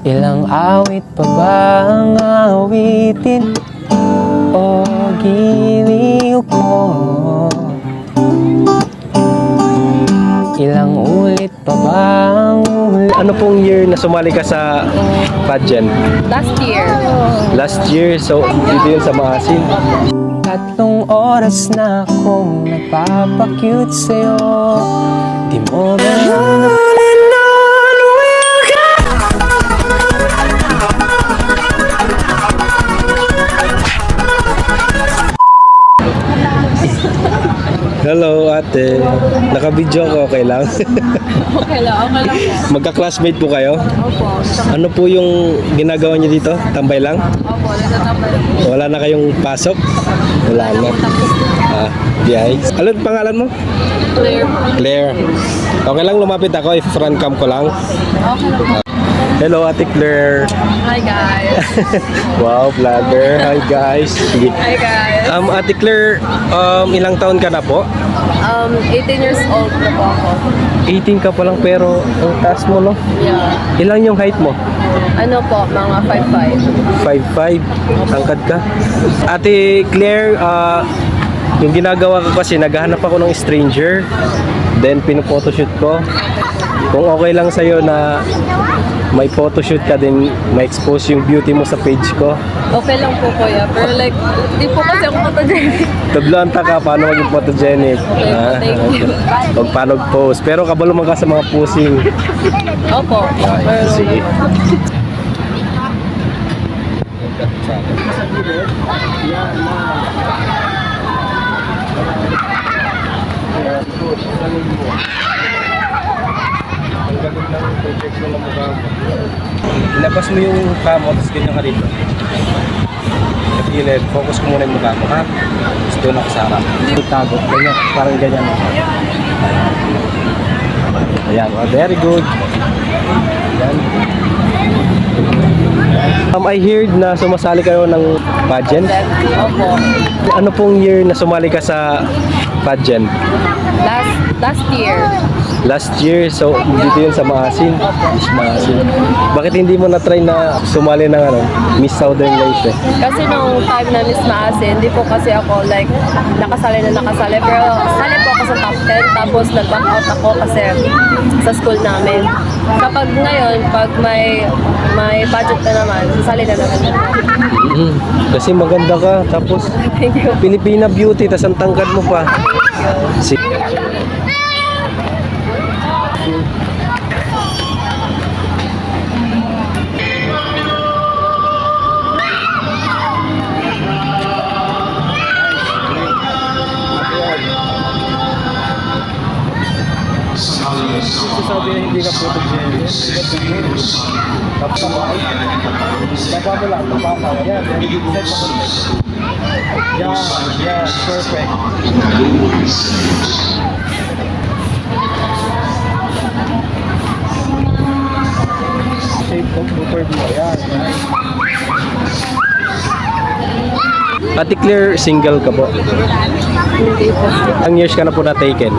Ilang awit pa ba ang awitin o giliw ko? Ilang ulit pa ba ang Ano pong year na sumali ka sa pageant? Last year. Last year, so dito yun sa Maasin. tatlong oras na akong nagpapakute sa'yo? Di mo ba Hello ate, naka-video ako, okay lang? Okay lang po. Magka-classmate po kayo? Opo. Ano po yung ginagawa niyo dito? Tambay lang? Opo, nagtatapal. Wala na kayong pasok? Wala na. Biyay. Ano pangalan mo? Clear. Claire. Okay lang lumapit ako, if front cam ko lang. Okay lang po. Hello ate Claire. Hi guys. Wow, vlogger. Hi guys. Sige. Hi guys. Ate Claire, ilang taon ka na po? 18 years old na po ako. 18 ka pa lang pero ang taas mo, no? Yeah. Ilang yung height mo? Ano po, mga 5'5". 5'5". Angkad ka. Ate Claire, yung ginagawa ko kasi naghahanap ako ng stranger. Then pinupotoshoot ko. Kung okay lang sa'yo na may photoshoot ka din, ma-expose yung beauty mo sa page ko. Okay lang po kuya. Pero like, di po kasi ako photogenic. Tablanta ka, paano maging photogenic? Okay po, thank you. Huwag paano post. Pero kabalo man ka sa mga posing. Opo. Pero, Sige. Ilabas mo yung mukha mo, tapos ganyan ka dito. Kapilid, focus ko muna yung mukha mo, ha? Tapos doon ako sa harap. Itago, ganyan, parang ganyan. Ayan, very good. Ayan. I heard na sumasali kayo ng pageant. opo. Ano pong year na sumali ka sa pageant? Last year. Last year, so dito yun sa Maasin. Maasin. Bakit hindi mo na-try na sumali ng Miss Southern Lights eh? Kasi nung time na Miss Maasin, hindi po kasi ako like nakasali. Pero sali po ako sa top 10 tapos nag-back out ako kasi sa school namin. Kapag ngayon, pag may budget na naman, sasali na naman. Kasi maganda ka, tapos Thank you. Filipina beauty, tas ang tangkad mo pa. Sabi na hindi ka photogenic. Tapos ako, baba mo lang, baba mo. Ayan, very good set mo. Yeah, perfect. Shape of super mo. Ayan. Ate Claire, single ka po? Hindi po. Ang years ka na po na-taken?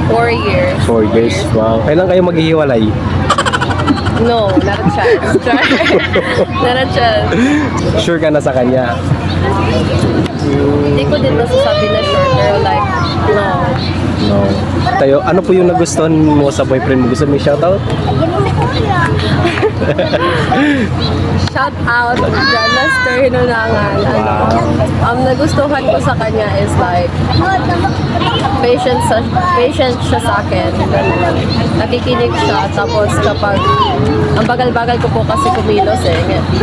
4 years. 4 years. Wow. Kailan kayo maghihiwalay? No, not a chance. Not a chance. Sure ka na sa kanya? Hindi ko din masasabi na sure, pero like, no. No. Tayo, ano po yung nagustuhan mo sa boyfriend mo? Gusto mo i-shoutout? Shout out, John Lester Hinunangan. Nagustuhan ko sa kanya is like, patient siya sa akin. Ganun. Nakikinig siya. Tapos kapag, ang bagal-bagal ko po kasi kumilos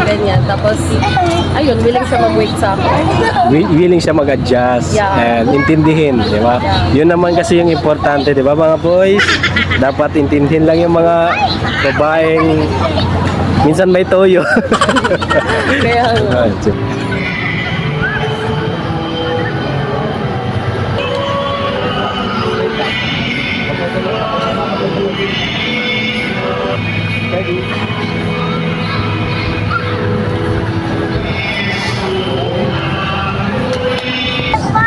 ganyan. Tapos, ayun, willing siya mag-wait sa akin. Willing siya mag-adjust Yeah. and intindihin, di ba? Yun naman kasi yung importante, di ba mga boys? Dapat intindihin lang yung mga babaeng minsan may toyo. Kaya nga.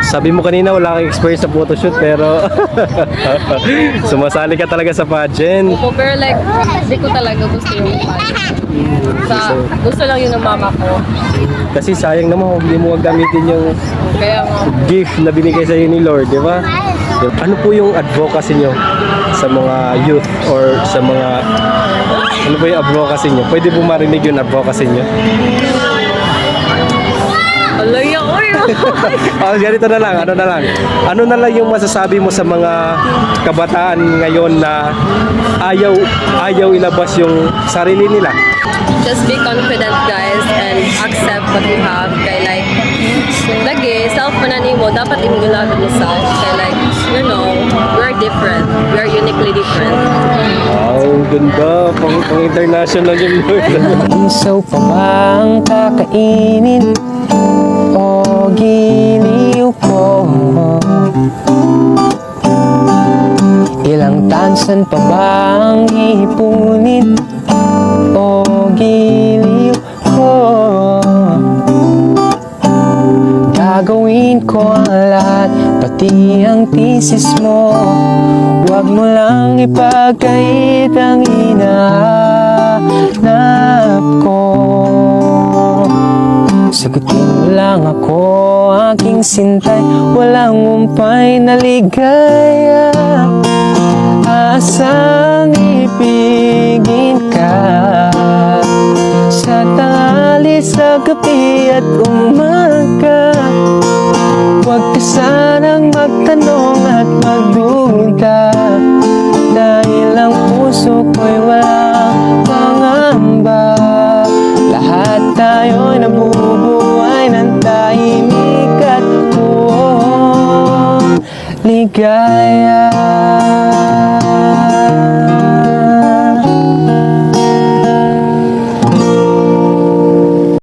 Sabi mo kanina wala kang experience sa photoshoot pero sumasali ka talaga sa pageant. Opo, pero like, hindi ko talaga gusto yung pageant. Gusto lang yun ng mama ko. Kasi sayang naman kung hindi mo gagamitin yung Kaya nga, gift na binigay sa ni Lord, di ba? Ano po yung advocacy nyo sa mga youth or sa mga ano po yung advocacy nyo? Pwede po marinig yung advocacy nyo? alay ako yun. Ganito na lang, ano na lang. Ano na lang yung masasabi mo sa mga kabataan ngayon na ayaw ilabas yung sarili nila? Just be confident guys and accept what you have. Kaya like, lagi, self manani mo, dapat imulad mo self. Kaya like, you know, we're different. We're uniquely different. Wow, ganda. Pang international yung Lord. Isaw pa bang kakainin o giliw ko? Ilang tansan pa bang ipunin o giliw ko? Gagawin ko ang lahat, pati ang thesis mo. Huwag mo lang ipagkait ang hinahanap ko. Sagutin mo lang ako, aking sintay, walang umpay na ligaya. Asang ibigin ka sa tanghali, sa gabi at umaga. Huwag ka sanang magtanong at magduda, dahil ang puso ko'y walang pangamba. Lahat tayo'y nabubuhay ng tahimik at buong ligaya.